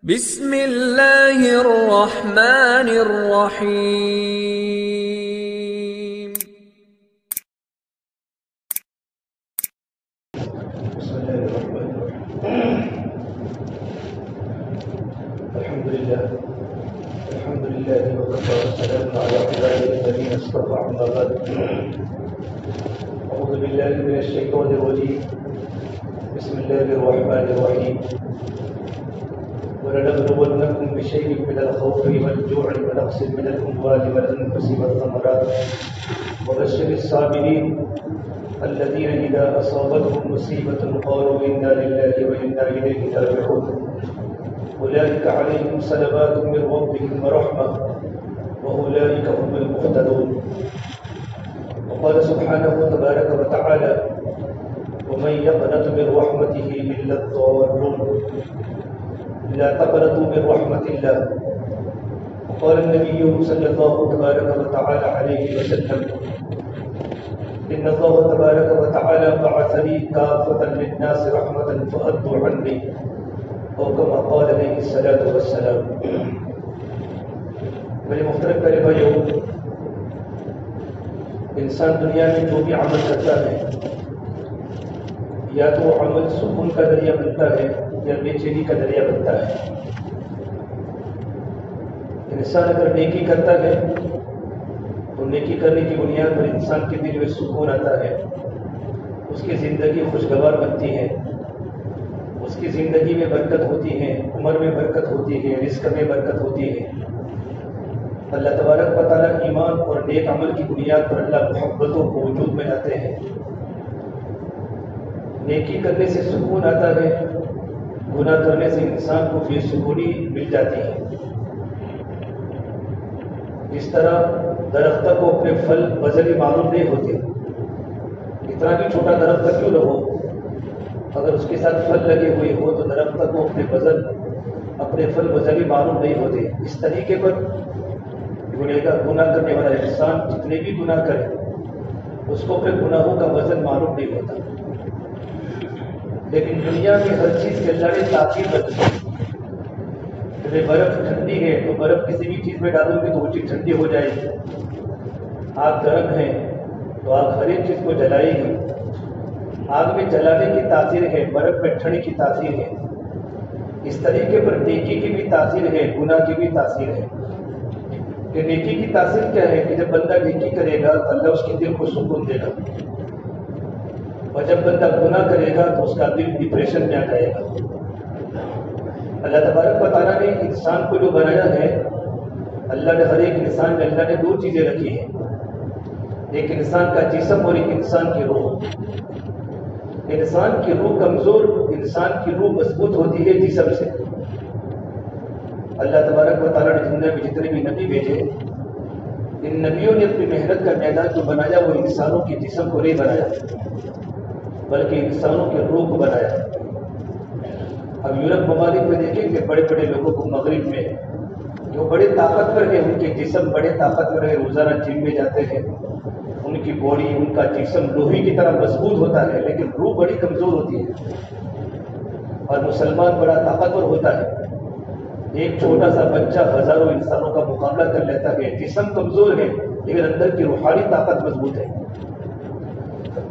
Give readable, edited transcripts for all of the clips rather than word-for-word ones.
بسم اللہ الرحمن الرحیم۔ الحمدللہ وکفى والسلام على عباده الذين اصطفى أما بعد أعوذ بالله من الشيطان الرجيم بسم الله الرحمن الرحيم ولنبلونكم بشيء من الخوف والجوع ونقص من الأموال والأنفس والثمرات وبشر الصابرين الذين إذا أصابتهم مصيبة قالوا إنا لله وإنا إليه راجعون أولئك عليهم صلوات من ربهم ورحمة وأولئك هم المهتدون. وقال سبحانه تبارك وتعالى ومن يقنط من رحمته إلا الضالون لا تقنطوا من رحمة الله. وقال النبي صلى الله تبارك وتعالى عليه وسلم إن الله تبارك وتعالى بعثني كافة للناس رحمة فأدوا عني او كما قال علیہ الصلوۃ والسلام. میرے محترم پیارے بھائیو، انسان دنیا میں جو بھی عمل کرتا ہے یا تو عمل سکون کا ذریعہ بنتا ہے یا بے چینی کا ذریعہ بنتا ہے. انسان اگر نیکی کرتا ہے تو نیکی کرنے کی بنیاد پر انسان کے دل میں سکون آتا ہے، اس کی زندگی خوشگوار بنتی ہے، اس کی زندگی میں برکت ہوتی ہے، عمر میں برکت ہوتی ہے، رزق میں برکت ہوتی ہے. اللہ تبارک و تعالیٰ ایمان اور نیک عمل کی بنیاد پر اللہ محبتوں کو وجود میں لاتے ہیں. نیکی کرنے سے سکون آتا ہے، گناہ کرنے سے انسان کو بے سکونی مل جاتی ہے. اس طرح درختہ کو اپنے پھل بذری معلوم نہیں ہوتے، اتنا بھی چھوٹا درختہ کیوں نہ ہو، اگر اس کے ساتھ پھل لگے ہوئے ہو تو درختہ کو اپنے پھل بذری معلوم نہیں ہوتے. اس طریقے پر گناہ کرنے والا انسان جتنے بھی گناہ کرے اس کو اپنے گناہوں کا وزن معلوم نہیں ہوتا. لیکن دنیا میں ہر چیز کے اللہ نے تاثیر رکھی ہے. برف ٹھنڈی ہے تو برف کسی بھی چیز میں ڈالو گے تو وہ چیز ٹھنڈی ہو جائے گی. آگ گرم ہے تو آگ ہر ایک چیز کو جلائے گی. آگ میں جلانے کی تاثیر ہے، برف میں ٹھنڈ کی تاثیر ہے. اس طریقے پر نیکی کی بھی تاثیر ہے، گناہ کی بھی تاثیر ہے. کہ نیکی کی تاثیر کیا ہے کہ جب بندہ نیکی کرے گا تو اللہ اس کے دل کو سکون دے گا، اور جب بندہ گناہ کرے گا تو اس کا دل ڈپریشن میں آ جائے گا. اللہ تبارک و تعالیٰ نے انسان کو جو بنایا ہے، اللہ نے ہر ایک انسان میں اللہ نے دو چیزیں رکھی ہیں، ایک انسان کا جسم اور ایک انسان کی روح. انسان کی روح کمزور، انسان کی روح مضبوط ہوتی ہے جسم سے. اللہ تبارک و تعالیٰ نے دنیا میں جتنے بھی نبی بھیجے، ان نبیوں نے اپنی محنت کا میدان جو بنایا وہ انسانوں کے جسم کو نہیں بنایا بلکہ انسانوں کے روح کو بنایا. اب یورپ ممالک میں دیکھیں کہ بڑے بڑے لوگوں کو مغرب میں جو بڑے طاقتور ہیں، ان کے جسم بڑے طاقتور ہیں، روزانہ جم میں جاتے ہیں، ان کی باڈی، ان کا جسم لوہے کی طرح مضبوط ہوتا ہے، لیکن روح بڑی کمزور ہوتی ہے. اور مسلمان بڑا طاقتور ہوتا ہے، ایک چھوٹا سا بچہ ہزاروں انسانوں کا مقابلہ کر لیتا ہے. جسم کمزور ہے لیکن اندر کی روحانی طاقت مضبوط ہے.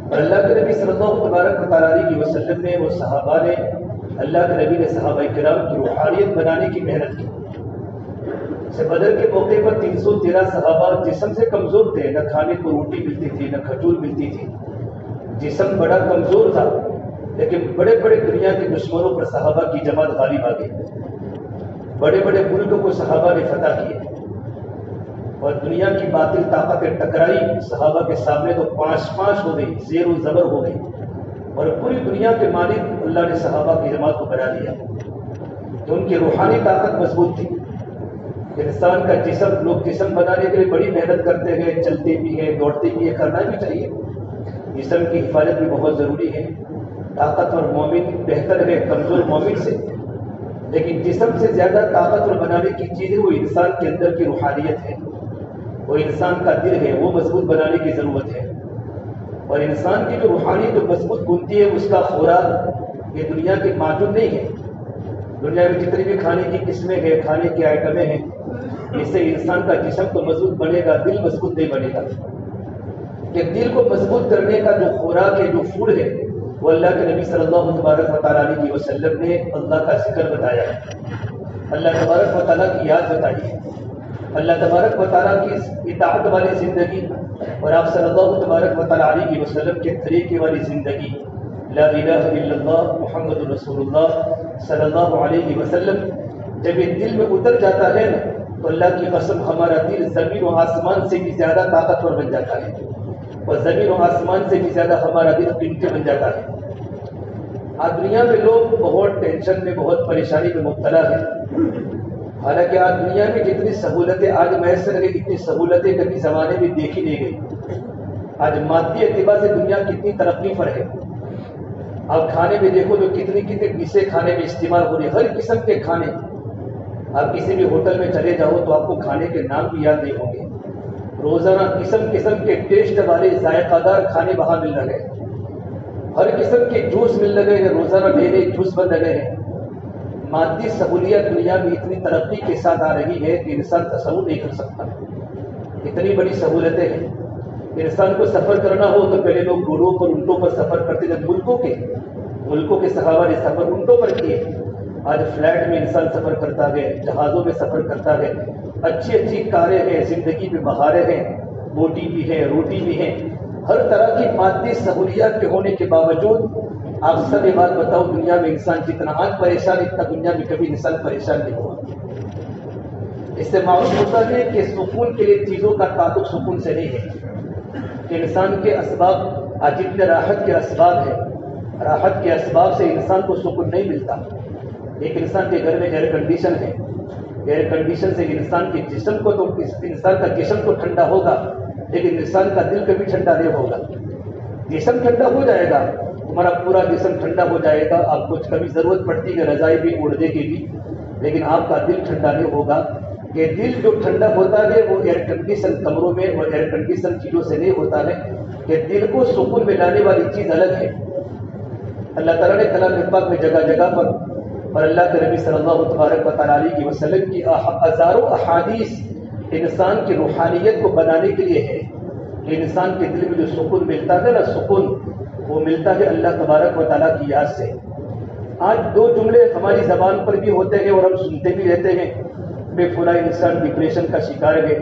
اور اللہ کے نبی صلی اللہ تبارک و تعالیٰ علیہ وسلم نے، وہ صحابہ نے، اللہ کے نبی نے صحابہ کرام کی روحانیت بنانے کی محنت کی. بدر کے موقع پر 313 صحابہ جسم سے کمزور تھے، نہ کھانے کو روٹی ملتی تھی، نہ کھجور ملتی تھی، جسم بڑا کمزور تھا، لیکن بڑے بڑے دنیا کے دشمنوں پر صحابہ کی جماعت غالب آ گئی. بڑے بڑے ملکوں کو صحابہ نے فتح کیے اور دنیا کی باطل طاقتیں ٹکرائی صحابہ کے سامنے تو 5-5 ہو گئی، زیر و زبر ہو گئی، اور پوری دنیا کے مالک اللہ نے صحابہ کی جماعت کو بنا دیا. تو ان کی روحانی طاقت مضبوط تھی. انسان کا جسم، لوگ جسم بنانے کے لیے بڑی محنت کرتے ہیں، چلتے بھی ہیں، دوڑتے بھی ہیں، کرنا بھی چاہیے. جسم کی حفاظت بھی بہت ضروری ہے. طاقتور مومن بہتر ہے کمزور مومن سے، لیکن جسم سے زیادہ طاقتور بنانے کی چیزیں وہ انسان کے اندر کی روحانیت ہے، وہ انسان کا دل ہے، وہ مضبوط بنانے کی ضرورت ہے. اور انسان کی جو روحانیت جو مضبوط بنتی ہے، اس کا خوراک یہ دنیا کے معجون نہیں ہے. دنیا میں جتنی بھی کھانے کی قسمیں ہیں، کھانے کی آئٹمیں ہیں، اس سے انسان کا جسم تو مضبوط بنے گا، دل مضبوط نہیں بنے گا. کہ دل کو مضبوط کرنے کا جو خوراک ہے، جو فوڈ ہے، وہ اللہ کے نبی صلی اللہ تبارک و تعالیٰ علیہ وسلم نے اللہ کا ذکر بتایا ہے، اللہ تبارک و تعالیٰ کی یاد بتائی ہے، اللہ تبارک و تعالیٰ کی اطاعت والی زندگی، اور آپ صلی اللہ تبارک و تعالیٰ علیہ وسلم کے طریقے والی زندگی. لا الہ الا اللہ محمد رسول اللہ صلی اللہ علیہ وسلم جب یہ دل میں اتر جاتا ہے نا، تو اللہ کی قسم ہمارا دل زمین و آسمان سے بھی زیادہ طاقتور بن جاتا ہے، اور زمین و آسمان سے بھی زیادہ ہمارا دل قیمتی بن جاتا ہے. آج دنیا میں لوگ بہت ٹینشن میں، بہت پریشانی میں مبتلا ہے. حالانکہ آج دنیا میں جتنی سہولتیں آج میسر ہے، اتنی سہولتیں کبھی زمانے میں دیکھی نہیں گئی. آج مادی اعتبار سے دنیا کتنی ترقی پر ہے. آپ کھانے میں دیکھو تو کتنی ڈشیں کھانے میں استعمال ہو رہی، ہر قسم کے کھانے. آپ کسی بھی ہوٹل میں چلے جاؤ تو آپ کو کھانے کے نام بھی یاد نہیں ہوں گے. روزانہ قسم قسم کے ٹیسٹ والے ذائقہ دار کھانے وہاں مل رہے ہیں، ہر قسم کے جوس مل رہے ہیں، روزانہ نئے نئے جوس بن رہے ہیں. مادی سہولیات دنیا میں اتنی ترقی کے ساتھ آ رہی ہے کہ انسان تصور نہیں کر سکتا. اتنی بڑی سہولتیں ہیں. انسان کو سفر کرنا ہو تو پہلے لوگ گھوڑوں پر، اونٹوں پر سفر کرتے تھے. ملکوں کے صحابہ نے سفر اونٹوں پر کیے. آج فلائٹ میں انسان سفر کرتا ہے، جہازوں میں سفر کرتا ہے. اچھی اچھی کاریں ہیں، زندگی میں بہاریں ہیں، بوٹی بھی ہے، روٹی بھی ہے. ہر طرح کی مادی سہولیات کے ہونے کے باوجود آپ سب یہ بات بتاؤ، دنیا میں انسان جتنا آج پریشان، اتنا دنیا میں کبھی انسان پریشان نہیں ہوا. اس سے معلوم ہوتا ہے کہ سکون کے لیے چیزوں کا تعلق سکون سے نہیں ہے. کہ انسان کے اسباب، آج جتنے راحت کے اسباب ہیں، راحت کے اسباب سے انسان کو سکون نہیں ملتا. ایک انسان کے گھر میں ایئر کنڈیشن ہے، ایئر کنڈیشن سے انسان کے جسم کو، تو انسان کا جسم تو ٹھنڈا ہوگا، لیکن انسان کا دل کبھی ٹھنڈا نہیں ہوگا. جسم ٹھنڈا ہو جائے گا، ہمارا پورا جسم ٹھنڈا ہو جائے گا. آپ کو کبھی ضرورت پڑتی ہے رضائی بھی اوڑھنے کی بھی، لیکن آپ کا دل ٹھنڈا نہیں ہوگا. کہ دل جو ٹھنڈا ہوتا ہے وہ ایئر کنڈیشن کمروں میں اور ایئر کنڈیشن چیزوں سے نہیں ہوتا ہے. کہ دل کو سکون میں لانے والی چیز الگ ہے. اللہ تعالیٰ نے کلام پاک میں جگہ جگہ پر، اور اللہ کے نبی صلی اللہ تبارک و تعالیٰ علیہ وسلم کی ہزاروں احادیث انسان کی روحانیت کو بنانے کے لیے ہے. کہ انسان کے دل میں جو سکون ملتا ہے نا، سکون وہ ملتا ہے اللہ تبارک و تعالیٰ کی یاد سے. آج دو جملے ہماری زبان پر بھی ہوتے ہیں اور ہم سنتے بھی رہتے ہیں کہ فلاں انسان ڈپریشن کا شکار ہے،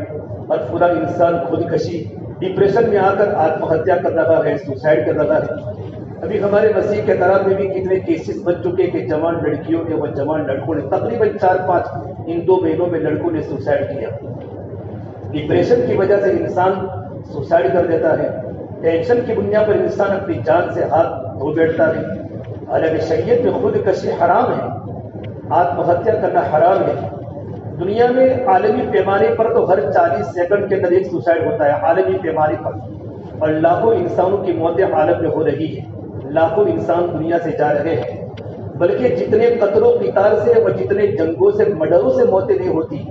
اور فلاں انسان خودکشی، ڈپریشن میں آ کر آتم ہتیا کر رہا ہے، سوسائڈ کر رہا ہے. ابھی ہمارے مسیح کے طرف میں بھی کتنے کیسز بن چکے کہ جوان لڑکیوں نے اور جوان لڑکوں نے، تقریباً 4-5 ان 2 مہینوں میں لڑکوں نے سوسائڈ کیا. ڈپریشن کی وجہ سے انسان سوسائڈ کر دیتا ہے. ٹینشن کی بنیاد پر انسان اپنی جان سے ہاتھ دھو بیٹھتا ہے. حالانکہ شریعت میں خودکشی حرام ہے، آتم ہتیا کرنا حرام ہے. دنیا میں عالمی پیمانے پر تو ہر 40 سیکنڈ کے اندر ایک سوسائڈ ہوتا ہے عالمی پیمانے پر، اور لاکھوں انسانوں کی موتیں عالم میں ہو رہی ہے. لاکھوں انسان دنیا سے جا رہے ہیں. بلکہ جتنے قتل و قتال سے اور جتنے جنگوں سے، مڈروں سے موتیں نہیں ہوتی،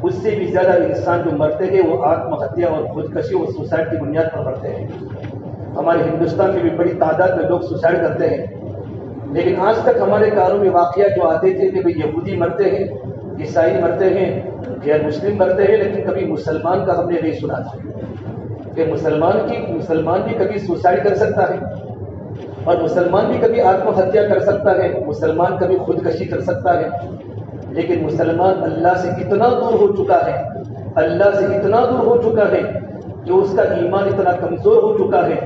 اس سے بھی زیادہ انسان جو مرتے ہیں وہ آتم ہتیا اور خودکشی اور سوسائڈ کی بنیاد پر مرتے ہیں. ہمارے ہندوستان میں بھی بڑی تعداد میں لوگ سوسائڈ کرتے ہیں. لیکن آج تک ہمارے کاروں میں واقعہ جو آتے تھے کہ یہودی مرتے ہیں، عیسائی مرتے ہیں، غیر مسلم مرتے ہیں، لیکن کبھی مسلمان کا ہم نے نہیں سنا تھا. کہ مسلمان بھی کبھی سوسائڈ کر سکتا ہے، اور مسلمان بھی کبھی آتم ہتیا کر سکتا ہے، مسلمان کبھی خودکشی کر سکتا ہے. لیکن مسلمان اللہ سے اتنا دور ہو چکا ہے، اللہ سے اتنا دور ہو چکا ہے کہ اس کا ایمان اتنا کمزور ہو چکا ہے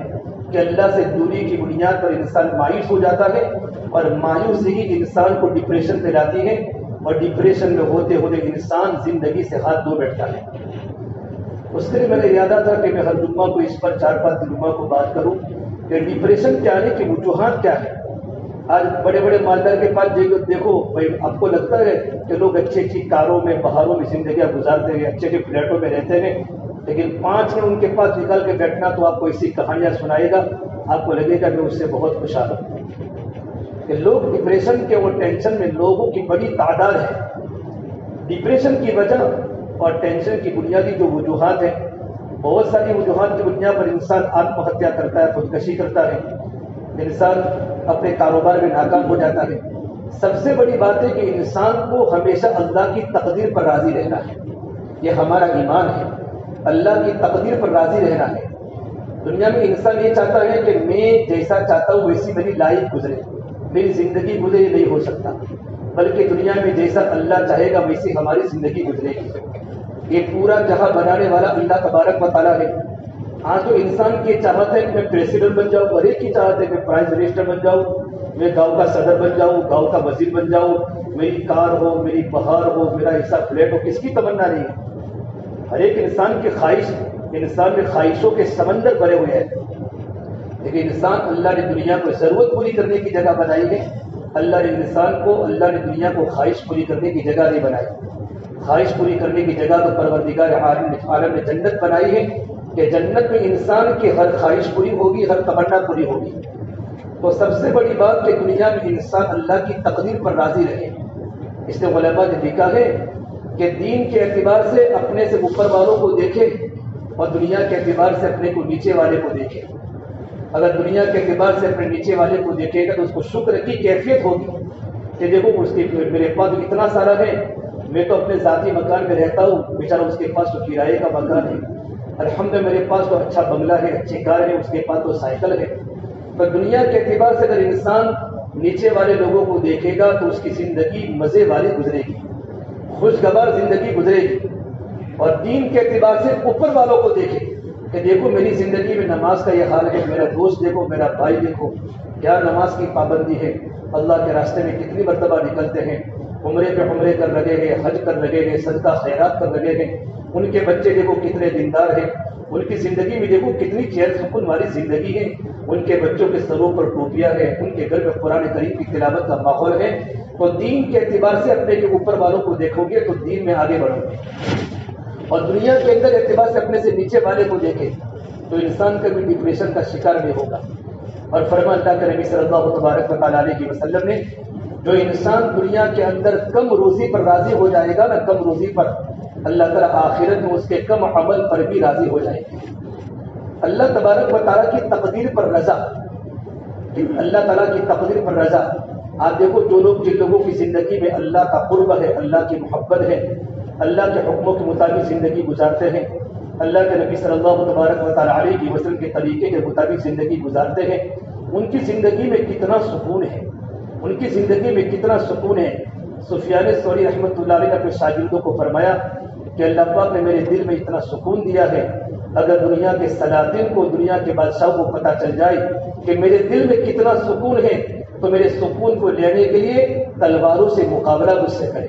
کہ اللہ سے دوری کی بنیاد پر انسان مایوس ہو جاتا ہے، اور مایوسی ہی انسان کو ڈپریشن پہ لاتی ہے، اور ڈپریشن میں ہوتے ہوتے انسان زندگی سے ہاتھ دھو بیٹھتا ہے. اس کے لیے میں نے ارادہ تھا کہ میں ہر جمعہ کو اس پر 4-5 جمعہ کو بات کروں کہ ڈپریشن کے آنے کی وجوہات کیا ہے. آج بڑے بڑے مالدار کے پاس دیکھو بھائی، آپ کو لگتا ہے کہ لوگ اچھی اچھی کاروں میں، بہاروں میں زندگیاں گزارتے ہیں، اچھے اچھے فلیٹوں میں رہتے ہیں، لیکن 5 منٹ ان کے پاس نکال کے بیٹھنا تو آپ کو ایسی کہانیاں سنائے گا، آپ کو لگے گا کہ اس سے بہت خوشحال ہوں. کہ لوگ ڈپریشن کے اور ٹینشن میں لوگوں کی بڑی تعداد ہے. ڈپریشن کی وجہ اور ٹینشن کی بنیادی جو وجوہات ہیں، بہت ساری وجوہات کی بنیاد پر انسان آتم ہتیا کرتا ہے، خودکشی کرتا ہے. انسان اپنے کاروبار میں ناکام ہو جاتا ہے، سب سے بڑی بات ہے کہ انسان کو ہمیشہ اللہ کی تقدیر پر راضی رہنا ہے. یہ ہمارا ایمان ہے، اللہ کی تقدیر پر راضی رہنا ہے. دنیا میں انسان یہ چاہتا ہے کہ میں جیسا چاہتا ہوں ویسی میری لائف گزرے، میری زندگی گزرے. یہ نہیں ہو سکتا، بلکہ دنیا میں جیسا اللہ چاہے گا ویسی ہماری زندگی گزرے گی. یہ پورا جہاں بنانے والا اللہ تبارک و تعالیٰ ہے. آج تو انسان کی چاہت ہے کہ میں پریسیڈنٹ بن جاؤں، ہر ایک کی چاہت ہے کہ میں پرائم منسٹر بن جاؤں، میں گاؤں کا صدر بن جاؤں، گاؤں کا وزیر بن جاؤں، میری کار ہو، میری بہار ہو، میرا ایسا فلیٹ ہو. کس کی تمنا نہیں ہے؟ ہر ایک انسان کی خواہش، انسان میں خواہشوں کے سمندر بھرے ہوئے ہیں. لیکن انسان، اللہ نے دنیا کو ضرورت پوری کرنے کی جگہ بنائی ہے. اللہ نے انسان کو، اللہ نے دنیا کو خواہش پوری کرنے کی جگہ نہیں بنائی. خواہش پوری کرنے کی جگہ تو پروردگار عالم نے جنت بنائی ہے کہ جنت میں انسان کی ہر خواہش پوری ہوگی، ہر تمنا پوری ہوگی. تو سب سے بڑی بات کہ دنیا میں انسان اللہ کی تقدیر پر راضی رہے. اس نے علماء نے لکھا ہے کہ دین کے اعتبار سے اپنے سے اوپر والوں کو دیکھے اور دنیا کے اعتبار سے اپنے کو نیچے والے کو دیکھے. اگر دنیا کے اعتبار سے اپنے نیچے والے کو دیکھے گا تو اس کو شکر کی کیفیت ہوگی کہ دیکھو اس کے میرے پاس اتنا سارا ہے، میں تو اپنے ذاتی مکان میں رہتا ہوں، بیچارہ اس کے پاس تو کرائے کا مکان ہے. الحمدللہ میرے پاس تو اچھا بنگلہ ہے، اچھی کار ہے، اس کے پاس تو سائیکل ہے. تو دنیا کے اعتبار سے اگر انسان نیچے والے لوگوں کو دیکھے گا تو اس کی زندگی مزے والی گزرے گی، خوشگوار زندگی گزرے گی. اور دین کے اعتبار سے اوپر والوں کو دیکھے کہ دیکھو میری زندگی میں نماز کا یہ حال ہے، میرا دوست دیکھو، میرا بھائی دیکھو کیا نماز کی پابندی ہے، اللہ کے راستے میں کتنی مرتبہ نکلتے ہیں، عمرے پہ عمرے کر لگے ہیں، حج کر لگے ہیں، صدقہ خیرات کر لگے ہیں. ان کے بچے دیکھو کتنے دیندار ہیں، ان کی زندگی میں دیکھو کتنی چیر سکون والی زندگی ہے. ان کے بچوں کے سروں پر ٹوپیاں ہیں، ان کے گھر میں قرآن کریم کی تلاوت کا ماحول ہے. تو دین کے اعتبار سے اپنے کے اوپر والوں کو دیکھو گے تو دین میں آگے بڑھو گے. اور دنیا کے اندر اعتبار سے اپنے سے نیچے والے کو دیکھے تو انسان کبھی ڈپریشن کا شکار نہیں ہوگا. اور فرمان اللہ کے نبی صلی اللہ تبارک و تعالیٰ علیہ وسلم نے، جو انسان دنیا کے اندر کم روزی پر راضی ہو جائے گا نا، کم روزی پر، اللہ تعالیٰ آخرت میں اس کے کم عمل پر بھی راضی ہو جائے گا. اللہ تبارک و تعالیٰ کی تقدیر پر رضا، اللہ تعالیٰ کی تقدیر پر رضا. آپ دیکھو جو لوگ، جن لوگوں کی زندگی میں اللہ کا قرب ہے، اللہ کی محبت ہے، اللہ کے حکموں کے مطابق زندگی گزارتے ہیں، اللہ کے نبی صلی اللہ تبارک و تعالیٰ علیہ وسلم کے طریقے کے مطابق زندگی گزارتے ہیں، ان کی زندگی میں کتنا سکون ہے، ان کی زندگی میں کتنا سکون ہے. سفیان ثوری رحمۃ اللہ علیہ نے اپنے شاگردوں کو فرمایا کہ اللہ پاک نے میرے دل میں اتنا سکون دیا ہے، اگر دنیا کے سلاطین کو، دنیا کے بادشاہوں کو پتہ چل جائے کہ میرے دل میں کتنا سکون ہے تو میرے سکون کو لینے کے لیے تلواروں سے مقابلہ مجھ سے کرے.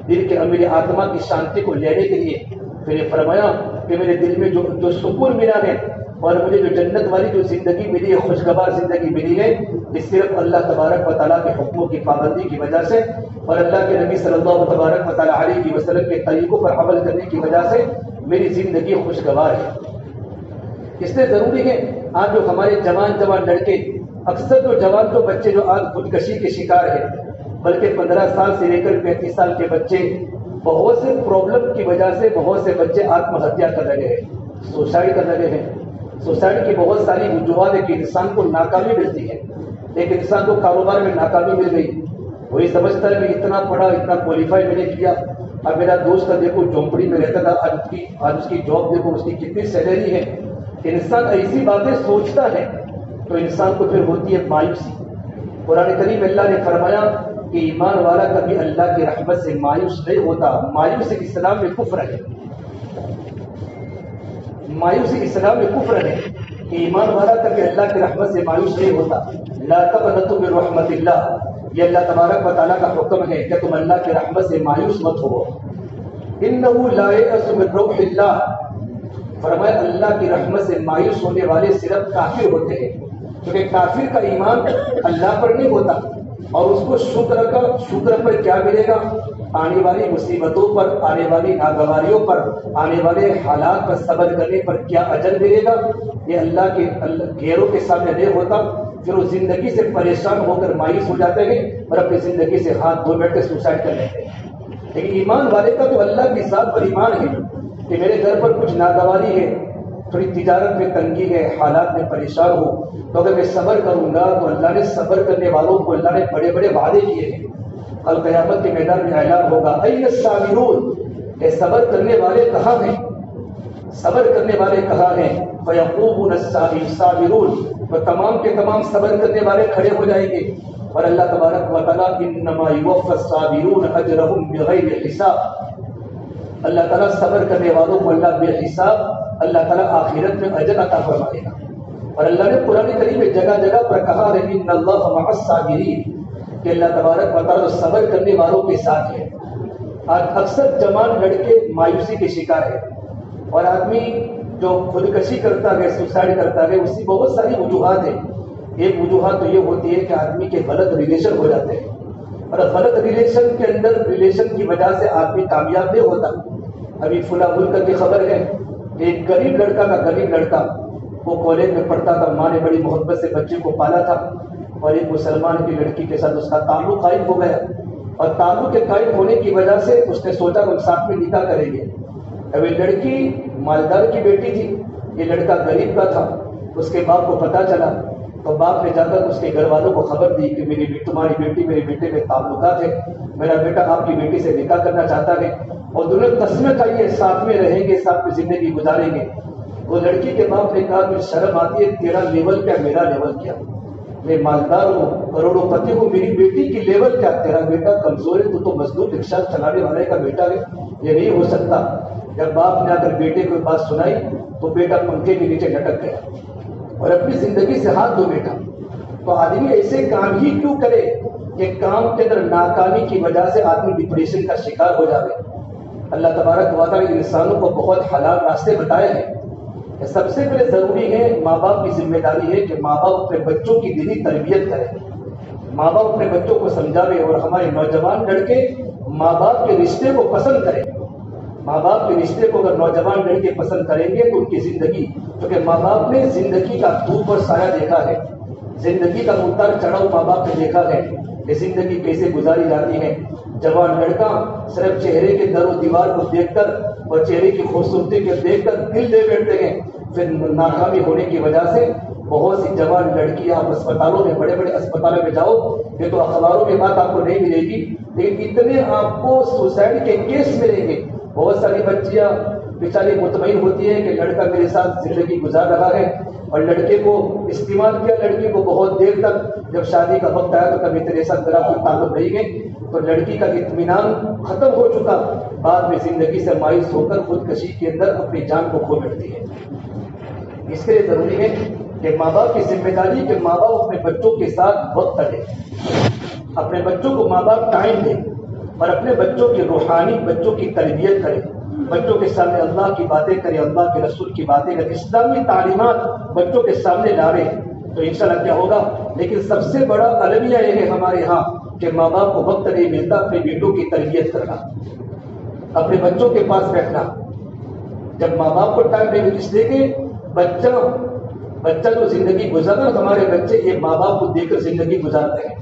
دل کے میری آتما کی شانتی کو لینے کے لیے پھر یہ فرمایا کہ میرے دل میں جو سکون ملا ہے اور مجھے جو جنت والی جو زندگی ملی ہے، خوشگوار زندگی ملی ہے، یہ صرف اللہ تبارک و تعالیٰ کے حکموں کی پابندی کی وجہ سے اور اللہ کے نبی صلی اللہ تبارک و تعالیٰ علیہ وسلم کے طریقوں پر عمل کرنے کی وجہ سے میری زندگی خوشگوار ہے. اس لیے ضروری ہے آج جو ہمارے جوان لڑکے، اکثر جو جوان تو بچے جو آج خودکشی کے شکار ہیں، بلکہ 15 سال سے لے کر 35 سال کے بچے، بہت سے پرابلم کی وجہ سے بہت سے بچے آتم ہتیا کر لگے ہیں، سوسائڈ کر لگے ہیں. سوسائڈ کی بہت ساری وجوہات ہے کہ انسان کو ناکامی ملتی ہے. ایک انسان کو کاروبار میں ناکامی مل گئی، وہی سمجھتا ہے میں اتنا پڑھا، اتنا کوالیفائی میں نے کیا. اب میرا دوست کا دیکھو جھونپڑی میں رہتا تھا، آج اس کی جاب دیکھو، اس کی کتنی سیلری ہے. انسان ایسی باتیں سوچتا ہے تو انسان کو پھر ہوتی ہے مایوسی. قرآن کریم اللہ نے فرمایا کہ ایمان والا کبھی اللہ کی رحمت سے مایوس نہیں ہوتا. مایوسی اسلام میں کفر ہے، مایوسی اسلام میں کفر ہے کہ ایمان والا کبھی اللہ کی رحمت سے مایوس نہیں ہوتا. لا تقنطوا من رحمت اللہ، یہ اللہ تبارک و تعالیٰ کا حکم ہے کہ تم اللہ کی رحمت سے مایوس مت ہو. انہ لا یأس من روح اللہ، فرمایا اللہ کی رحمت سے مایوس ہونے والے صرف کافر ہوتے ہیں، کیونکہ کافر کا ایمان اللہ پر نہیں ہوتا اور اس کو شکر پر کیا ملے گا؟ آنے والی مصیبتوں پر، آنے والی ناگواریوں پر، آنے والے حالات پر صبر کرنے پر کیا اجر ملے گا؟ یہ اللہ کے گھیروں کے سامنے نہیں ہوتا. پھر وہ زندگی سے پریشان ہو کر مایوس ہو جاتے ہیں اور اپنی زندگی سے ہاتھ دھو بیٹھ کے سوسائڈ کر لیتے ہیں. لیکن ایمان والے کا تو اللہ کی ذات پر ایمان ہے کہ میرے گھر پر کچھ ناگواری ہے، تھوڑی تجارت میں تنگی ہے، حالات میں پریشان ہو، تو اگر میں صبر کروں گا تو اللہ نے صبر کرنے والوں کو اللہ نے بڑے بڑے وعدے کیے ہیں کل قیامت کے میدان میں اعلان ہوگا این الصابرون، کہ صبر کرنے والے کہاں ہیں، صبر کرنے والے کہاں ہیں؟ فیقومون الصابرون، تو تمام کے تمام صبر کرنے والے کھڑے ہو جائیں گے، اور اللہ تبارک و تعالیٰ انما یوفی الصابرون اجرهم بغیر حساب، اللہ تعالیٰ صبر کرنے والوں کو اللہ بے حساب اللہ تعالیٰ آخرت میں اجر عطا فرمائے گا۔ اور اللہ نے قرآن کریم میں جگہ جگہ پر کہا ہے ان اللہ مع الصابرین، کہ اللہ تبارک و تعالیٰ صبر کرنے والوں کے ساتھ ہے۔ آج اکثر جوان لڑکے مایوسی کے شکار ہیں، اور آدمی جو خودکشی کرتا ہے، سوسائڈ کرتا ہے، اس کی بہت ساری وجوہات ہیں۔ ایک وجوہات تو یہ ہوتی ہے کہ آدمی کے غلط ریلیشن ہو جاتے ہیں، اور غلط ریلیشن کے اندر ریلیشن کی وجہ سے آدمی کامیاب نہیں ہوتا۔ ابھی فلاں ملک کی خبر ہے، ایک غریب لڑکا وہ کالج میں پڑھتا تھا، ماں نے بڑی محبت سے بچے کو پالا تھا، اور ایک مسلمان کی لڑکی کے ساتھ اس کا تعلق قائم ہو گیا، اور تعلق کے قائم ہونے کی وجہ سے اس نے سوچا کہ ہم ساتھ میں نکاح کریں گے۔ اب یہ لڑکی مالدار کی بیٹی تھی، یہ لڑکا غریب کا تھا۔ اس کے باپ کو پتہ چلا تو باپ نے جا کر اس کے گھر والوں کو خبر دی کہ تمہاری بیٹی میرے بیٹے میں تعلقات ہے، میرا بیٹا آپ کی بیٹی سے نکاح کرنا چاہتا ہے، اور دونوں قسمیں کھائی ہے ساتھ میں رہیں گے، ساتھ میں زندگی گزاریں گے۔ وہ لڑکی کے باپ نے کہا کہ شرم آتی ہے، تیرا لیول کیا میرا لیول کیا، میں مالدار ہوں، کروڑوں پتی ہوں، میری بیٹی کی لیول کیا، تیرا بیٹا کمزور ہے، تو مزدور رکشہ چلانے والے کا بیٹا ہے، یہ نہیں ہو سکتا۔ جب باپ نے اگر بیٹے کو بات سنائی تو بیٹا پنکھے کے نیچے لٹک گیا اور اپنی زندگی سے ہاتھ دھو بیٹھا۔ تو آدمی ایسے کام ہی کیوں کرے کہ کام کے اندر ناکامی کی وجہ سے آدمی ڈپریشن کا شکار ہو جائے۔ اللہ تبارک و تعالیٰ نے انسانوں کو بہت حلال راستے بتائے ہیں۔ سب سے پہلے ضروری ہے، ماں باپ کی ذمہ داری ہے کہ ماں باپ اپنے بچوں کی دینی تربیت کریں، ماں باپ اپنے بچوں کو سمجھاوے، اور ہمارے نوجوان لڑکے ماں باپ کے رشتے کو پسند کریں۔ ماں باپ کے رشتے کو اگر نوجوان لڑکے پسند کریں گے تو ان کی زندگی، کیونکہ ماں باپ نے زندگی کا دھوپ اور سایہ دیکھا ہے، زندگی کا اتار چڑھاؤ ماں باپ نے دیکھا ہے کہ زندگی کیسے گزاری جاتی ہے۔ جوان لڑکا صرف چہرے کے در و دیوار کو دیکھ کر اور چہرے کی خوبصورتی کو دیکھ کر دل دے بیٹھتے ہیں، پھر ناکامی ہونے کی وجہ سے بہت سی جوان لڑکیاں آپ اسپتالوں میں، بڑے بڑے اسپتالوں میں جاؤ، یہ تو اخباروں میں بات آپ کو نہیں ملے گی، لیکن اتنے آپ کو سوسائڈ کے کیس ملیں گے۔ بہت ساری بچیاں بیچاری مطمئن ہوتی ہیں کہ لڑکا میرے ساتھ زندگی گزار رہا ہے، اور لڑکے کو استعمال کیا، لڑکی کو بہت دیر تک، جب شادی کا وقت آیا تو کبھی تیرے ساتھ میرا کوئی تعلق نہیں ہے، تو لڑکی کا اطمینان ختم ہو چکا، بعد میں زندگی سے مایوس ہو کر خودکشی کے اندر اپنی جان کو کھو بیٹھتی ہے۔ اس کے لیے ضروری ہے کہ ماں باپ کی ذمہ داری کہ ماں باپ اپنے بچوں کے ساتھ وقت دیں، اپنے بچوں کو ماں باپ ٹائم دیں، اور اپنے بچوں کی روحانی بچوں کی تربیت کریں، بچوں کے سامنے اللہ کی باتیں کریں، اللہ کے رسول کی باتیں کریں، اسلامی تعلیمات بچوں کے سامنے لاویں، تو انشاءاللہ کیا ہوگا۔ لیکن سب سے بڑا المیہ یہ ہے ہمارے ہاں کہ ماں باپ کو وقت نہیں ملتا اپنے بیٹوں کی تربیت کرنا، اپنے بچوں کے پاس بیٹھنا۔ جب ماں باپ کو ٹائم نہیں ملتا، اس لیے کہ بچہ جو زندگی گزارنا، ہمارے بچے یہ ماں باپ کو دیکھ کر زندگی گزارتے ہیں۔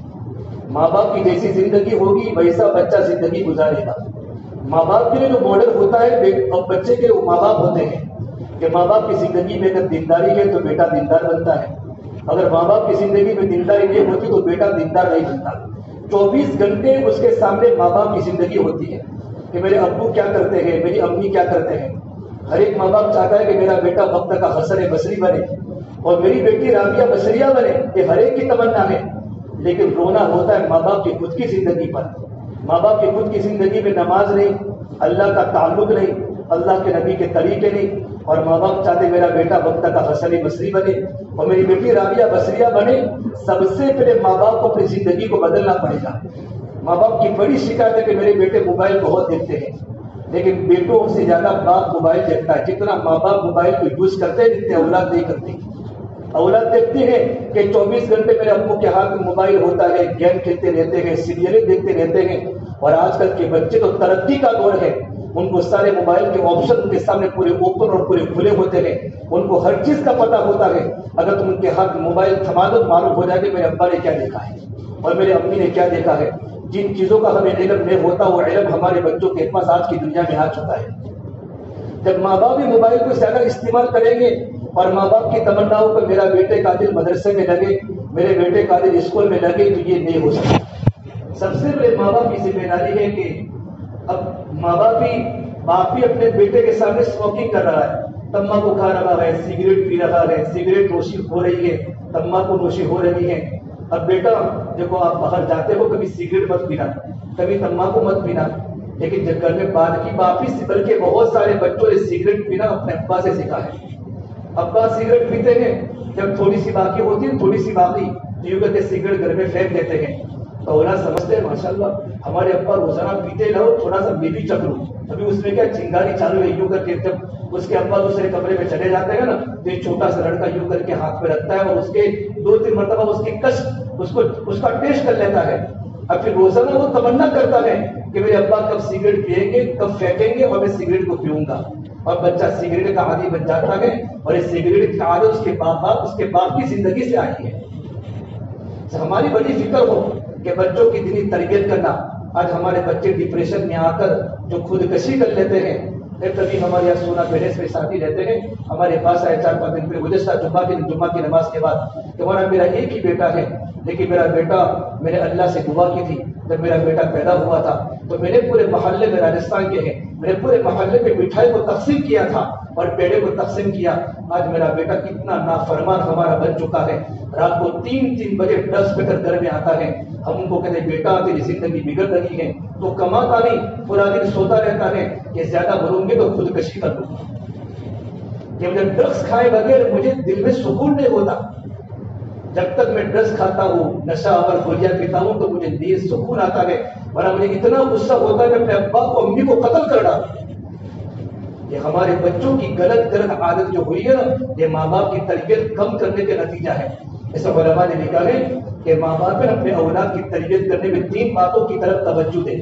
ماں باپ کی جیسی زندگی ہوگی ویسا بچہ زندگی گزارے گا۔ ماں باپ کے لیے جو ماڈل ہوتا ہے اور بچے کے وہ ماں باپ ہوتے ہیں، کہ ماں باپ کی زندگی میں اگر دینداری ہے تو بیٹا دیندار بنتا ہے، اگر ماں باپ کی زندگی میں دینداری نہیں ہوتی تو بیٹا دیندار نہیں بنتا۔ 24 گھنٹے اس کے سامنے ماں باپ کی زندگی ہوتی ہے کہ میرے ابو کیا کرتے ہیں، میری امی کیا کرتے ہیں۔ ہر ایک ماں باپ چاہتا ہے کہ میرا بیٹا وقت کا حسن بصری بنے اور میری بیٹی رابعہ بصریہ بنے، یہ ہر ایک کی تمنا ہے، لیکن رونا ہوتا ہے ماں باپ کی خود کی زندگی پر۔ ماں باپ کی خود کی زندگی میں نماز نہیں، اللہ کا تعلق نہیں، اللہ کے نبی کے طریقے نہیں، اور ماں باپ چاہتے میرا بیٹا وقت کا حسن بصری بنے اور میری بیٹی رابعہ بصریہ بنے۔ سب سے پہلے ماں باپ کو اپنی زندگی کو بدلنا پڑے گا۔ ماں باپ کی بڑی شکایت ہے کہ میرے بیٹے موبائل بہت دیکھتے ہیں، لیکن بیٹوں سے زیادہ باپ موبائل دیکھتا ہے۔ جتنا ماں باپ موبائل کو یوز کرتے ہیں جتنے اولاد نہیں کرتی۔ اولاد دیکھتی ہے کہ 24 گھنٹے میرے ابو کے ہاتھ میں موبائل ہوتا ہے، گیم کھیلتے رہتے ہیں، سیریلیں دیکھتے رہتے ہیں، اور آج کل کے بچے تو ترقی کا دور ہے، ان کو سارے موبائل کے آپشن ان کے سامنے پورے اوپن اور پورے کھلے ہوتے ہیں، ان کو ہر چیز کا پتہ ہوتا ہے۔ اگر تم ان کے ہاتھ میں موبائل تھما دو معلوم ہو جائے کہ میرے ابا نے کیا دیکھا ہے اور میرے امی نے کیا دیکھا ہے۔ جن چیزوں کا ہمیں علم نہیں ہوتا وہ علم ہمارے بچوں کے پاس آج کی دنیا میں آ چکا ہے۔ جب ماں باپ بھی موبائل کو زیادہ استعمال کریں گے اور ماں باپ کی تمناؤں پر میرا بیٹے کا دل مدرسے میں لگے، میرے بیٹے کا دل اسکول میں لگے، تو یہ نہیں ہو سکتا۔ سب سے بڑے ماں باپ کی ذمہ داری ہے کہ اب ماں باپ بھی اپنے بیٹے کے سامنے اسموکنگ کر رہا ہے، تمباکو کھا رہا ہے، سگریٹ پی رہا ہے، سگریٹ نوشی ہو رہی ہے، تمباکو نوشی ہو رہی ہے. اب بیٹا دیکھو آپ باہر جاتے ہو کبھی سگریٹ مت پینا، کبھی تمباکو مت پینا، لیکن جب گھر میں بعد کی واپس بلکہ بہت سارے بچوں نے سگریٹ پینا اپنے ابا سے سیکھا ہے. ابا سگریٹ پیتے ہیں، جب تھوڑی سی باقی ہوتی ہے تھوڑی سی باقی یوں کر کے سگریٹ گھر میں پھینک دیتے ہیں. تو اولاد سمجھتے ہیں ماشاءاللہ ہمارے ابا روزانہ پیتے رہو، تھوڑا سا میں بھی چک لوں. ابھی اس میں کیا چنگاری چالو ہے، یوں کر کے جب اس کے ابا دوسرے کمرے میں چلے جاتے ہیں نا تو ایک چھوٹا سا لڑکا یوں کر کے ہاتھ میں رکھتا ہے اور اس کے 2-3 مرتبہ اس کی کش اس کا ٹیسٹ کر لیتا ہے. اب پھر روزانہ وہ تمنا کرتا ہے کہ میرے ابا کب سگریٹ پیئیں گے، کب پھینکیں گے اور میں سگریٹ کو پیوں گا. اور بچہ سگریٹ کا عادی بن جاتا ہے اور اس سگریٹ کی عادت اس کے باپ کی زندگی سے آئی ہے. ہماری بڑی فکر ہو کہ بچوں کی دینی تربیت کرنا. آج ہمارے بچے ڈپریشن میں آ کر جو خودکشی کر لیتے ہیں. کبھی ہمارے یہاں سونا پیرس میں ساتھی رہتے ہیں، ہمارے پاس آئے 4-5 دن پہ گزشتہ جمعہ کی نماز کے بعد کہ ہمارا میرا ایک ہی بیٹا ہے، لیکن میرا بیٹا میں نے اللہ سے دعا کی تھی جب میرا بیٹا پیدا ہوا تھا تو میرے پورے محلے میں، راجستھان کے ہیں، میرے پورے محلے میں مٹھائی کو تقسیم کیا تھا اور پیڑے کو تقسیم کیا. آج میرا بیٹا کتنا نافرمان ہمارا بن چکا ہے. رات کو 3 بجے ڈرگس پہ کر گھر میں آتا ہے. ہم ان کو کہتے ہیں بیٹا تیری زندگی بگڑ رہی ہے، تو کماتا نہیں، پورا دن سوتا رہتا ہے کہ زیادہ بولوں گے تو خودکشی کر لوں گا. کہ مجھے ڈرگس کھائے بغیر مجھے دل میں سکون نہیں ہوتا. جب تک میں ڈرگس کھاتا ہوں، نشہ اور گولیاں پیتا ہوں تو مجھے نیند سکون آتا ہے، ورنہ مجھے اتنا غصہ ہوتا ہے کہ اپنے ابا کو امی کو قتل کر ڈالوں. یہ ہمارے بچوں کی غلط عادت جو ہوئی ہے نا، یہ ماں باپ کی تربیت کم کرنے کا نتیجہ ہے. اس علماء نے لکھا ہے کہ ماں باپ نے اپنے اولاد کی تربیت کرنے میں 3 باتوں کی طرف توجہ دے.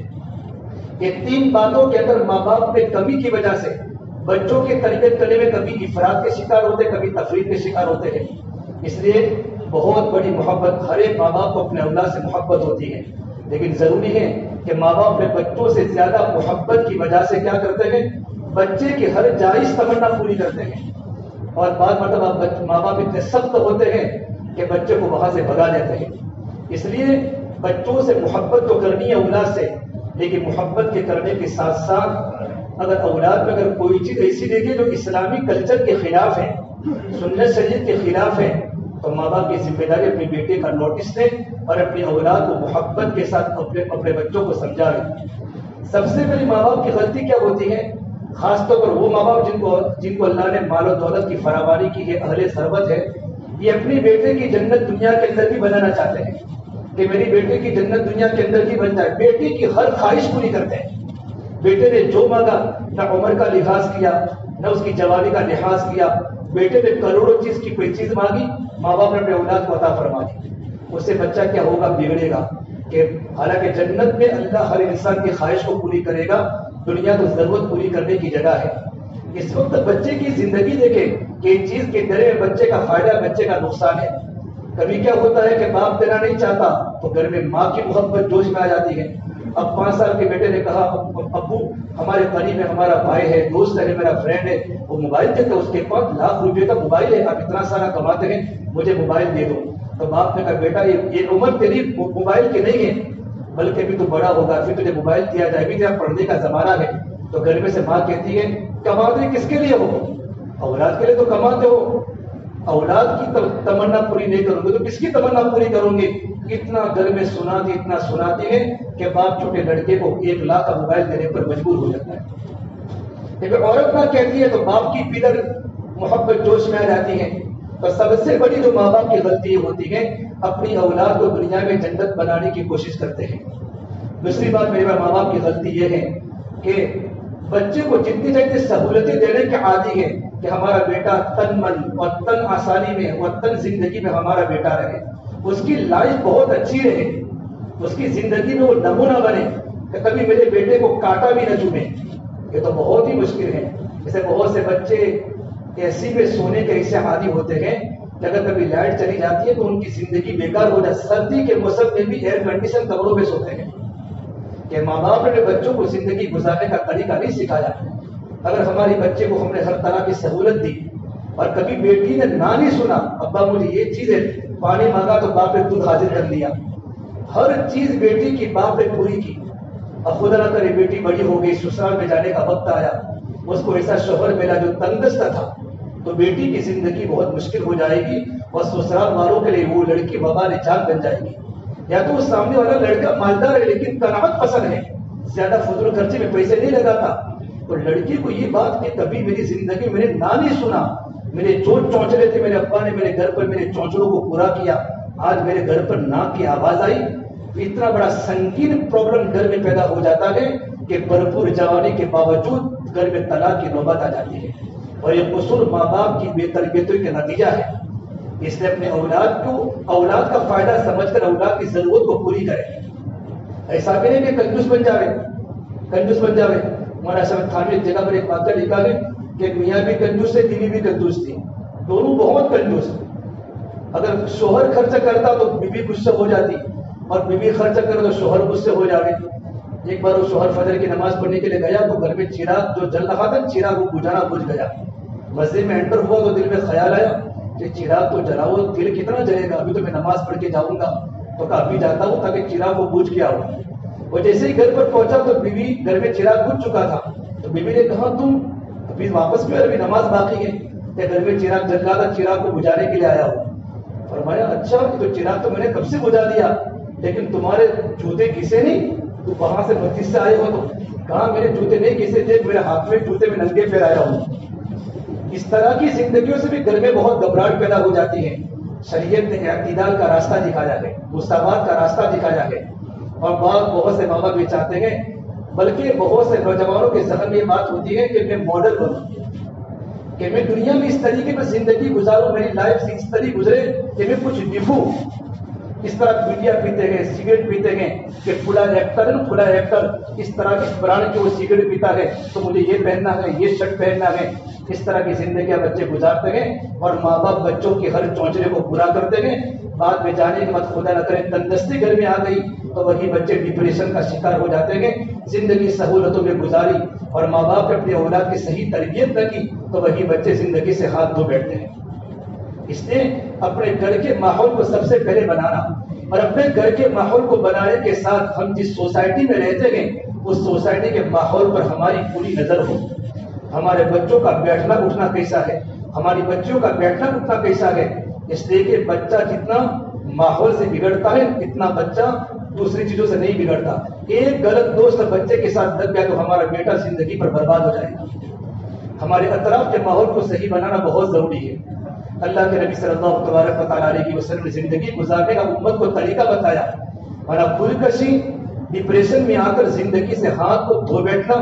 یہ 3 باتوں کے اندر ماں باپ میں کمی کی وجہ سے بچوں کی تربیت کرنے میں کبھی افراط کے شکار ہوتے ہیں، کبھی تفریط کے شکار ہوتے ہیں. اس لیے بہت بڑی محبت، ہر ایک ماں باپ کو اپنے اولاد سے محبت ہوتی ہے، لیکن ضروری ہے کہ ماں باپ اپنے بچوں سے زیادہ محبت کی وجہ سے کیا کرتے ہیں، بچے کی ہر جائز تمنا پوری کرتے ہیں. اور بعض مرتبہ ماں باپ اتنے سخت ہوتے ہیں کہ بچے کو وہاں سے بھگا دیتے ہیں. اس لیے بچوں سے محبت تو کرنی ہے اولاد سے، لیکن محبت کے کرنے کے ساتھ ساتھ اگر اولاد میں اگر کوئی چیز ایسی دیکھے جو اسلامی کلچر کے خلاف ہے، سنت شریعت کے خلاف ہے، تو ماں باپ کی ذمہ داری اپنے بیٹے کا نوٹس لیں اور اپنی اولاد کو محبت کے ساتھ اپنے بچوں کو سمجھائیں. سب سے بڑی ماں باپ کی غلطی کیا ہوتی ہے، خاص طور پر وہ ماں باپ جن کو اللہ نے مال و دولت کی فراوانی کی ہے، اہل ثروت ہے، یہ اپنی بیٹے کی جنت دنیا کے اندر بھی بنانا چاہتے ہیں کہ میری بیٹے کی جنت دنیا کے اندر بھی بن جائے. بیٹے کی ہر خواہش پوری کرتے ہیں. بیٹے نے جو مانگا، نہ عمر کا لحاظ کیا، نہ اس کی جوانی کا لحاظ کیا. بیٹے نے کروڑوں چیز کی کوئی چیز مانگی، ماں باپ نے اپنے اولاد کو عطا فرما دی. اس سے بچہ کیا ہوگا، بگڑے گا. کہ حالانکہ جنت میں اللہ ہر انسان کی خواہش کو پوری کرے گا، دنیا تو ضرورت پوری کرنے کی جگہ ہے. اس وقت بچے کی زندگی دیکھیں کہ چیز کے درے میں بچے کا فائدہ، بچے کا نقصان ہے. کبھی کیا ہوتا ہے کہ باپ دینا نہیں چاہتا تو گھر میں ماں کی محبت جوش میں آ جاتی ہے. اب 5 سال کے بیٹے نے کہا ابو ہمارے قریب میں ہمارا بھائی ہے، دوست ہے، میرا فرینڈ ہے، وہ موبائل دیتا، اس کے پاس لاکھ روپے کا موبائل ہے، آپ اتنا سارا کماتے ہیں، مجھے موبائل دے دو. تو باپ نے کہا بیٹا یہ عمر تیری موبائل کی نہیں ہے، بلکہ بھی تو بڑا ہوگا پھر تجھے موبائل دیا جائے گی، تیرا پڑھنے کا زمانہ ہے. تو گھر میں سے ماں کہتی ہے کماتے کس کے لیے ہو، اولاد کے لیے تو کماتے ہو، اولاد کی تمنا پوری نہیں کروں گے تو کس کی تمنا پوری کروں گے. اتنا گھر میں سناتی، اتنا سناتی ہے کہ باپ چھوٹے لڑکے کو 1 لاکھ کا موبائل دینے پر مجبور ہو جاتا ہے. لیکن عورت نہ کہتی ہے تو باپ کی پدر محبت جوش میں آ جاتی ہے. تو سب سے بڑی جو ماں باپ کی غلطی ہوتی ہے، اپنی اولاد کو دنیا میں جنت بنانے کی کوشش کرتے ہیں. دوسری بات میرے ماں باپ کی غلطی یہ ہے کہ بچے کو جتنی جتنی سہولتیں دینے کے عادی ہے کہ ہمارا بیٹا تن من اور تن آسانی میں اور تن زندگی میں ہمارا بیٹا رہے، اس کی لائف بہت اچھی رہے، اس کی زندگی میں وہ نمونہ بنے کہ کبھی میرے بیٹے کو کاٹا بھی نہ چومے. یہ تو بہت ہی مشکل ہے. جیسے بہت سے بچے ایسی میں سونے کے ایسے عادی ہوتے ہیں کہ اگر کبھی لائٹ چلی جاتی ہے تو ان کی زندگی بیکار ہو جاتی. سردی کے موسم میں بھی ایئر کنڈیشن کمروں میں سوتے ہیں. کہ ماں باپ نے بچوں کو زندگی گزارنے کا طریقہ نہیں سکھایا. اگر ہماری بچے کو ہم نے ہر طرح کی سہولت دی اور کبھی بیٹی نے نہ نہیں سنا، ابا مجھے یہ چیز ہے، پانی مانگا تو باپ نے دودھ حاضر کر لیا، ہر چیز بیٹی کی باپ نے پوری کی. اب خدا نہ کرے بیٹی بڑی ہو گئی, سسرال میں جانے کا وقت آیا, اس کو ایسا شوہر ملا جو تنگستہ تھا, تو بیٹی کی زندگی بہت مشکل ہو جائے گی اور سسرال والوں کے لیے وہ لڑکی وبال جان بن جائے گی. یا تو اس سامنے والا لڑکا مالدار ہے لیکن قناعت پسند ہے, زیادہ فضول خرچے میں پیسے نہیں لگاتا, تو لڑکی کو یہ بات کہ کبھی میری زندگی میں نے نہ نہیں سنا, میرے جو چونچلے تھے میرے ابا نے میرے گھر پر میرے چونچلوں کو پورا کیا, آج میرے گھر پر ناک کی آواز آئی. اتنا بڑا سنگین پرابلم گھر میں پیدا ہو جاتا ہے کہ بھرپور جوانی کے باوجود گھر میں طلاق کی نوبت آ جاتی ہے, اور یہ قصور ماں باپ کی بے تربیتی کا نتیجہ ہے. اس لیے اپنے اولاد کا فائدہ سمجھ کر اولاد کی ضرورت کو پوری کرے. ایسا بھی نہیں کہ کنجوس بن جاوے. ہمارا سب تھانے ایک جگہ پر ایک واقعہ لکھا ہے کہ میاں بھی کنجوس ہے, بیوی بھی کنجوس تھی, دونوں بہت کنجوس. اگر شوہر خرچ کرتا تو بیوی غصہ ہو جاتی, اور بیوی خرچ کرے تو شوہر غصے ہو جاوے. ایک بار وہ شوہر فجر کی نماز پڑھنے کے لیے گیا تو گھر میں چراغ جو جل رہا تھا چراغ کو بجھانا بجھ گیا. مسجد میں انٹر ہوا تو دل میں خیال آیا کہ چراغ تو جلاؤ, دل کتنا جلے گا, ابھی تو میں نماز پڑھ کے جاؤں گا, تو ابھی جاتا ہوں تاکہ چراغ کو بجھ کے آؤں. اور جیسے ہی گھر پر پہنچا تو بیوی گھر میں چراغ بجھ چکا تھا, تو بیوی نے کہا تم ابھی واپس کیوں, ابھی نماز باقی ہے, کہ گھر میں چراغ جل رہا تھا, چراغ کو بجھانے کے لیے آیا ہوں. فرمایا اچھا, تو چراغ تو میں نے کب سے بجھا دیا, لیکن تمہارے جوتے کسے نہیں, تو وہاں سے مسجد سے آئے ہو, تو کہاں میرے جوتے نہیں کسے تھے, میرے ہاتھ میں جوتے میں ننگے پھر آیا ہوں. اس طرح کی زندگیوں سے بھی گھر میں بہت گھبراہٹ پیدا ہو جاتی ہے. شریعت نے اعتدال کا راستہ دکھایا ہے, مساوات کا راستہ دکھایا ہے, اور بہت سے ماں باپ یہ چاہتے ہیں, بلکہ بہت سے نوجوانوں کے ذہن میں یہ بات ہوتی ہے کہ میں ماڈل بنوں, کہ میں دنیا میں اس طریقے پر زندگی گزاروں, میری لائف سے اس طریقے گزرے کہ میں کچھ دکھوں. اس طرح میڈیا پیتے گئے, سگریٹ پیتے گئے, کہ کھلا ایکٹر اس طرح کی برانڈ کے وہ سگریٹ پیتا ہے تو مجھے یہ پہننا ہے, یہ شرٹ پہننا ہے. اس طرح کی زندگیاں بچے گزارتے ہیں, اور ماں باپ بچوں کے ہر چونچلے کو پورا کرتے ہیں. بعد میں جانے کے بعد خدا نہ کرے تندرستی گھر میں آ گئی تو وہی بچے ڈپریشن کا شکار ہو جاتے ہیں. زندگی سہولتوں میں گزاری اور ماں باپ نے اپنی اولاد کی صحیح تربیت نہ کی تو وہی بچے زندگی سے ہاتھ دھو بیٹھتے ہیں. اس لیے اپنے گھر کے ماحول کو سب سے پہلے بنانا, اور اپنے گھر کے ماحول کو بنانے کے ساتھ ہم جس سوسائٹی میں رہتے ہیں اس سوسائٹی کے ماحول پر ہماری پوری نظر ہو. ہمارے بچوں کا بیٹھنا اٹھنا کیسا ہے, ہماری بچیوں کا بیٹھنا اٹھنا کیسا ہے. اس لیے کہ بچہ جتنا ماحول سے بگڑتا ہے اتنا بچہ دوسری چیزوں سے نہیں بگڑتا. ایک غلط دوست بچے کے ساتھ لگ گیا تو ہمارا بیٹا زندگی پر برباد ہو جائے گا. ہمارے اطراف کے ماحول کو صحیح بنانا بہت ضروری ہے. اللہ کے نبی صلی اللہ تبارک و تعالیٰ علیہ وسلم نے زندگی گزارنے کا امت کو طریقہ بتایا, اور اب خودکشی ڈپریشن میں آ کر زندگی سے ہاتھ کو دھو بیٹھنا.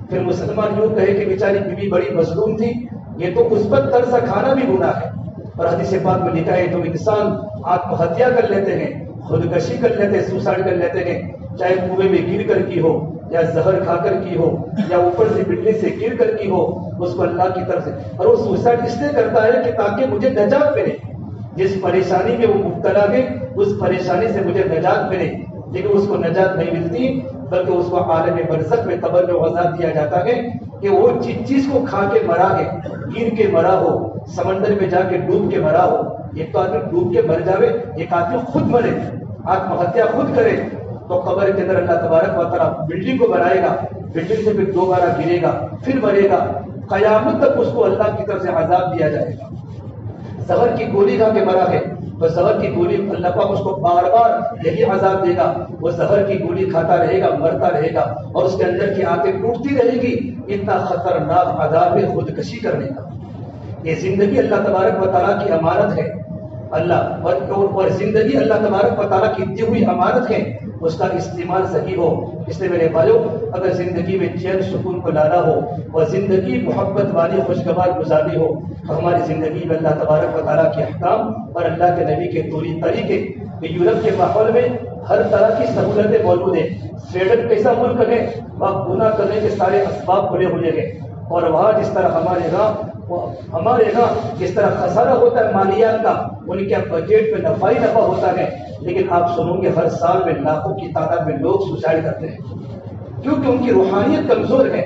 پھر مسلمان یوں کہے کہ بیچاری بیوی بڑی مظلوم تھی, یہ تو اس پر ترس کھانا بھی گناہ ہے. اور حدیث پاک میں لکھا ہے تو انسان آتم ہتیا کر لیتے ہیں, خودکشی کر لیتے ہیں, سوسائڈ کر لیتے ہیں, چاہے کنویں میں گر کر کی ہو یا زہر کھا کر کی ہو یا اوپر سے بجلی سے گر کر کی ہو, اس کو اللہ کی طرف سے. اور وہ سوسائڈ اس لیے کرتا ہے کہ تاکہ مجھے نجات ملے, جس پریشانی میں وہ مبتلا ہے اس پریشانی سے مجھے نجات ملے. لیکن اس کو نجات نہیں ملتی, بلکہ اس کو عالم برزخ میں قبر میں عذاب دیا جاتا ہے کہ وہ جس چیز کو کھا کے مرا ہے, گر کے مرا ہو, سمندر میں جا کے ڈوب کے مرا ہو. ایک تو آدمی ڈوب کے مر جاوے, ایک آدمی خود مرے, آتم ہتیا خود کرے, تو قبر کے اندر اللہ تبارک و تعالیٰ بلڈنگ کو بنائے گا, بلڈنگ سے پھر دوبارہ گرے گا, پھر مرے گا, قیامت تک اس کو اللہ کی طرف سے عذاب دیا جائے گا. زہر کی گولی کھا کے مرا ہے تو زہر کی گولی اللہ پاک اس کو بار بار یہی عذاب دے گا. وہ زہر کی گولی کھاتا رہے گا, مرتا رہے گا, اور اس کے اندر کی آنکھیں ٹوٹتی رہے گی. اتنا خطرناک عذاب ہے خودکشی کرنے کا. یہ زندگی اللہ تبارک و تعالیٰ کی امانت ہے. اللہ اور زندگی اللہ تبارک و تعالیٰ کی دی ہوئی امانت ہے, اس کا استعمال صحیح ہو. اس لیے میرے بھائیوں, اگر زندگی میں چین سکون کو لانا ہو اور زندگی محبت والی خوشگوار گزارنی ہو تو ہماری زندگی میں اللہ تبارک و تعالیٰ کے احکام اور اللہ کے نبی کے طوری طریقے. یورپ کے ماحول میں ہر طرح کی سہولتیں موجود ہیں. سویڈن کیسا ملک ہے, وہاں گناہ کرنے کے سارے اسباب کھلے ہوئے ہیں, اور وہاں جس طرح ہمارے یہاں جس طرح خسارہ ہوتا ہے مالیات کا, ان کے بجٹ میں نفع ہی نفع ہوتا ہے. لیکن آپ سنو گے ہر سال میں لاکھوں کی تعداد میں لوگ سوسائڈ کرتے ہیں, کیونکہ ان کی روحانیت کمزور ہے.